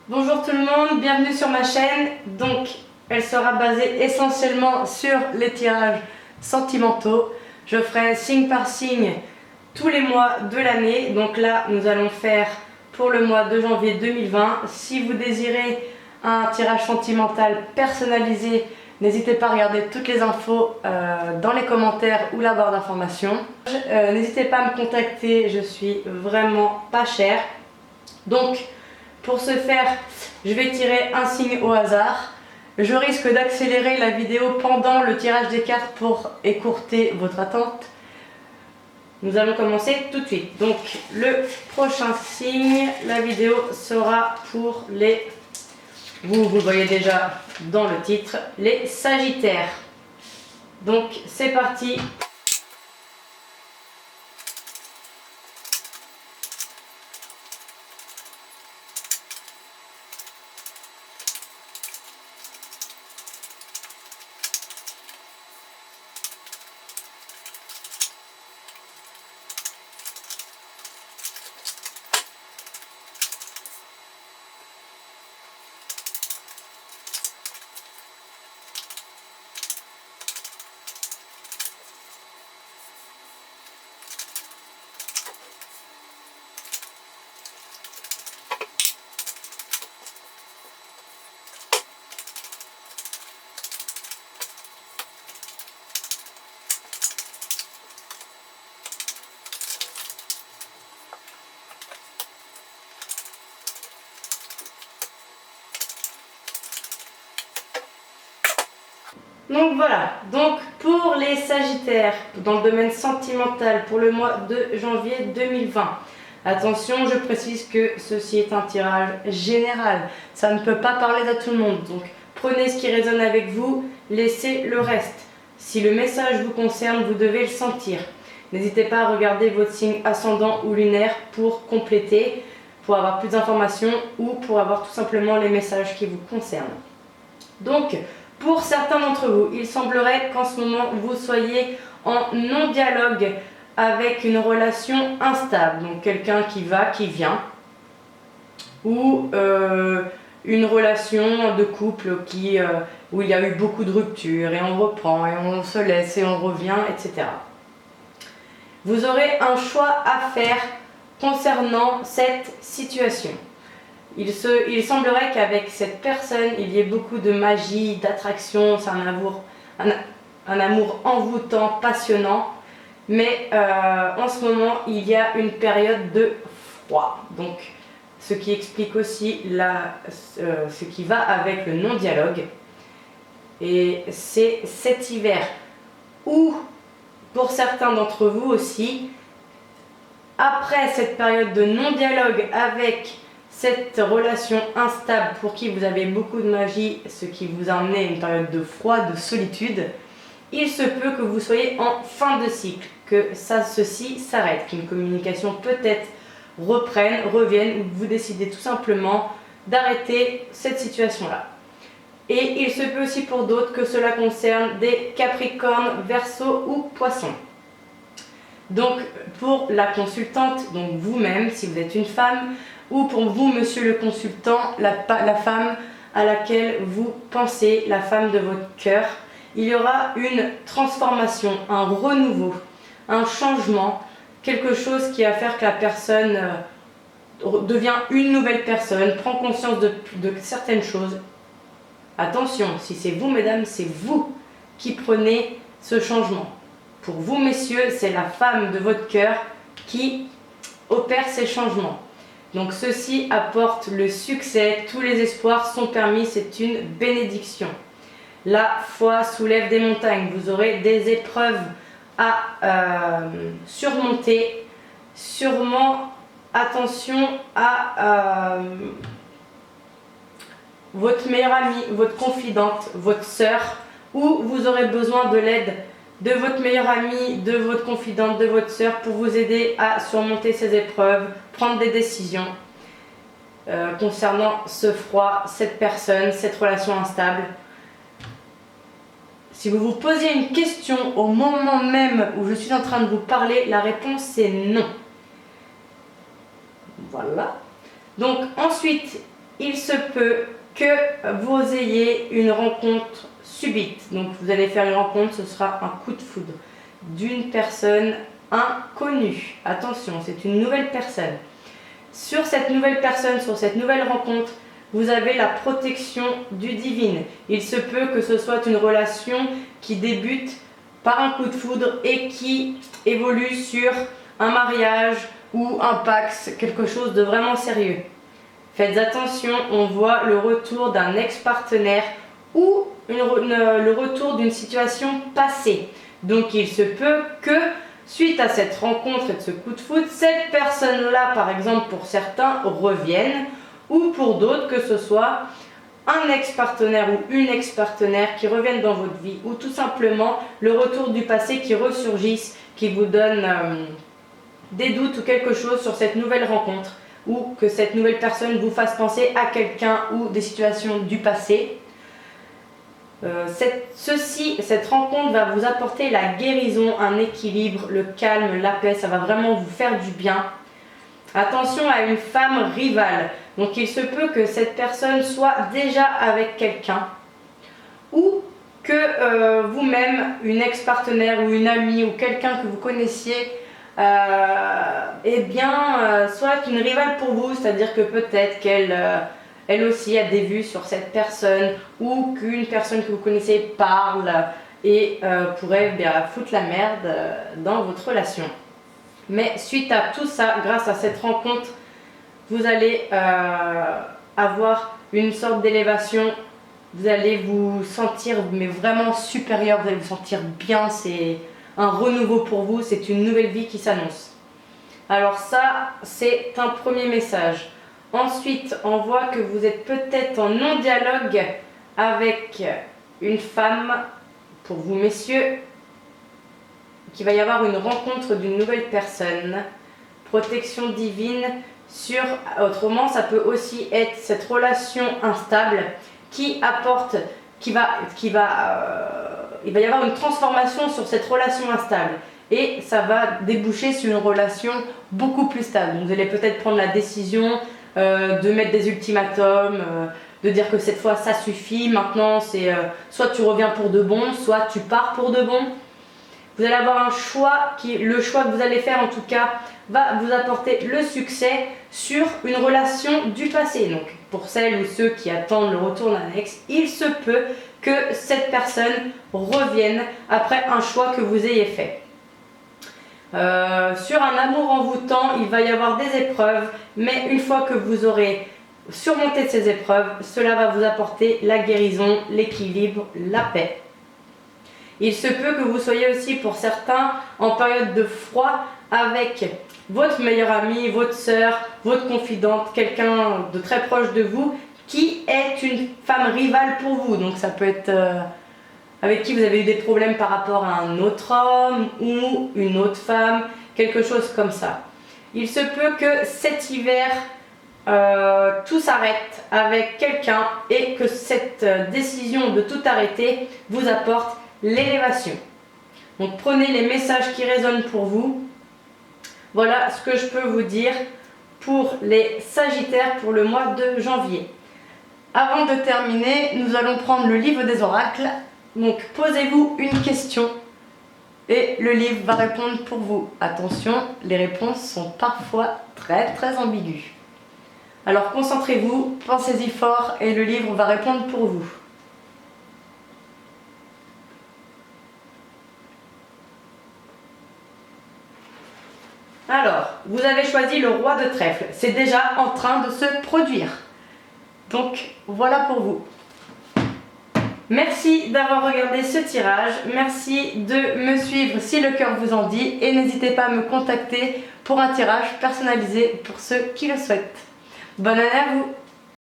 Bonjour tout le monde, bienvenue sur ma chaîne. Donc, elle sera basée essentiellement sur les tirages sentimentaux. Je ferai signe par signe tous les mois de l'année. Donc là, nous allons faire pour le mois de janvier 2020. Si vous désirez un tirage sentimental personnalisé, n'hésitez pas à regarder toutes les infos dans les commentaires ou la barre d'informations. N'hésitez pas à me contacter, je suis vraiment pas chère. Donc, pour ce faire, je vais tirer un signe au hasard. Je risque d'accélérer la vidéo pendant le tirage des cartes pour écourter votre attente. Nous allons commencer tout de suite. Donc le prochain signe, la vidéo sera pour les, vous le voyez déjà dans le titre, les Sagittaires. Donc c'est parti. Donc voilà, donc pour les Sagittaires, dans le domaine sentimental, pour le mois de janvier 2020, attention, je précise que ceci est un tirage général, ça ne peut pas parler à tout le monde, donc prenez ce qui résonne avec vous, laissez le reste. Si le message vous concerne, vous devez le sentir. N'hésitez pas à regarder votre signe ascendant ou lunaire pour compléter, pour avoir plus d'informations ou pour avoir tout simplement les messages qui vous concernent. Donc, pour certains d'entre vous, il semblerait qu'en ce moment, vous soyez en non-dialogue avec une relation instable. Donc quelqu'un qui va, qui vient. Ou une relation de couple où il y a eu beaucoup de ruptures et on reprend et on se laisse et on revient, etc. Vous aurez un choix à faire concernant cette situation. Il semblerait qu'avec cette personne, il y ait beaucoup de magie, d'attraction, c'est un amour envoûtant, passionnant. Mais en ce moment, il y a une période de froid. Donc, ce qui explique aussi ce qui va avec le non-dialogue. Et c'est cet hiver où, pour certains d'entre vous aussi, après cette période de non-dialogue avec cette relation instable pour qui vous avez beaucoup de magie, ce qui vous a amené à une période de froid, de solitude, il se peut que vous soyez en fin de cycle, que ceci s'arrête, qu'une communication peut-être revienne, ou que vous décidez tout simplement d'arrêter cette situation-là. Et il se peut aussi pour d'autres que cela concerne des Capricornes, Verseaux ou Poissons. Donc pour la consultante, donc vous-même, si vous êtes une femme, ou pour vous, monsieur le consultant, la femme à laquelle vous pensez, la femme de votre cœur, il y aura une transformation, un renouveau, un changement, quelque chose qui va faire que la personne devient une nouvelle personne, prend conscience de certaines choses. Attention, si c'est vous, mesdames, c'est vous qui prenez ce changement. Pour vous, messieurs, c'est la femme de votre cœur qui opère ces changements. Donc ceci apporte le succès, tous les espoirs sont permis, c'est une bénédiction. La foi soulève des montagnes, vous aurez des épreuves à surmonter. Sûrement, attention à votre meilleure amie, votre confidente, votre sœur, ou vous aurez besoin de l'aide de votre meilleure amie, de votre confidente, de votre sœur pour vous aider à surmonter ces épreuves, prendre des décisions concernant ce froid, cette personne, cette relation instable. Si vous vous posiez une question au moment même où je suis en train de vous parler, la réponse est non. Voilà. Donc ensuite, il se peut que vous ayez une rencontre subite. Donc vous allez faire une rencontre, ce sera un coup de foudre d'une personne inconnue. Attention, c'est une nouvelle personne. Sur cette nouvelle personne, sur cette nouvelle rencontre, vous avez la protection du divin. Il se peut que ce soit une relation qui débute par un coup de foudre et qui évolue sur un mariage ou un pax, quelque chose de vraiment sérieux. Faites attention, on voit le retour d'un ex-partenaire ou le retour d'une situation passée. Donc il se peut que, suite à cette rencontre et de ce coup de foudre, cette personne-là, par exemple pour certains, revienne, ou pour d'autres que ce soit un ex-partenaire ou une ex-partenaire qui revienne dans votre vie, ou tout simplement le retour du passé qui ressurgisse, qui vous donne des doutes ou quelque chose sur cette nouvelle rencontre, ou que cette nouvelle personne vous fasse penser à quelqu'un ou des situations du passé. Cette rencontre va vous apporter la guérison, un équilibre, le calme, la paix, ça va vraiment vous faire du bien. Attention à une femme rivale. Donc il se peut que cette personne soit déjà avec quelqu'un ou que vous-même, une ex-partenaire ou une amie ou quelqu'un que vous connaissiez, soit une rivale pour vous, c'est-à-dire que peut-être qu'elle elle aussi a des vues sur cette personne ou qu'une personne que vous connaissez parle et pourrait foutre la merde dans votre relation. Mais suite à tout ça, grâce à cette rencontre, vous allez avoir une sorte d'élévation. Vous allez vous sentir vraiment supérieur, vous allez vous sentir bien, c'est un renouveau pour vous, c'est une nouvelle vie qui s'annonce. Alors ça, c'est un premier message. Ensuite, on voit que vous êtes peut-être en non-dialogue avec une femme, pour vous messieurs, qu'il va y avoir une rencontre d'une nouvelle personne, protection divine, autrement ça peut aussi être cette relation instable qui apporte, il va y avoir une transformation sur cette relation instable et ça va déboucher sur une relation beaucoup plus stable. Donc vous allez peut-être prendre la décision de mettre des ultimatums, de dire que cette fois ça suffit, maintenant c'est soit tu reviens pour de bon, soit tu pars pour de bon. Vous allez avoir un choix le choix que vous allez faire en tout cas va vous apporter le succès sur une relation du passé. Donc pour celles ou ceux qui attendent le retour d'un ex, il se peut que cette personne revienne après un choix que vous ayez fait. Sur un amour envoûtant, il va y avoir des épreuves, mais une fois que vous aurez surmonté ces épreuves, cela va vous apporter la guérison, l'équilibre, la paix. Il se peut que vous soyez aussi pour certains en période de froid avec votre meilleure amie, votre sœur, votre confidente, quelqu'un de très proche de vous qui est une femme rivale pour vous. Donc ça peut être avec qui vous avez eu des problèmes par rapport à un autre homme ou une autre femme, quelque chose comme ça. Il se peut que cet hiver, tout s'arrête avec quelqu'un et que cette décision de tout arrêter vous apporte l'élévation. Donc prenez les messages qui résonnent pour vous. Voilà ce que je peux vous dire pour les Sagittaires pour le mois de janvier. Avant de terminer, nous allons prendre le livre des oracles. Donc posez-vous une question et le livre va répondre pour vous. Attention, les réponses sont parfois très ambiguës. Alors concentrez-vous, pensez-y fort et le livre va répondre pour vous. Alors, vous avez choisi le roi de trèfle. C'est déjà en train de se produire. Donc, voilà pour vous. Merci d'avoir regardé ce tirage. Merci de me suivre si le cœur vous en dit. Et n'hésitez pas à me contacter pour un tirage personnalisé pour ceux qui le souhaitent. Bonne année à vous!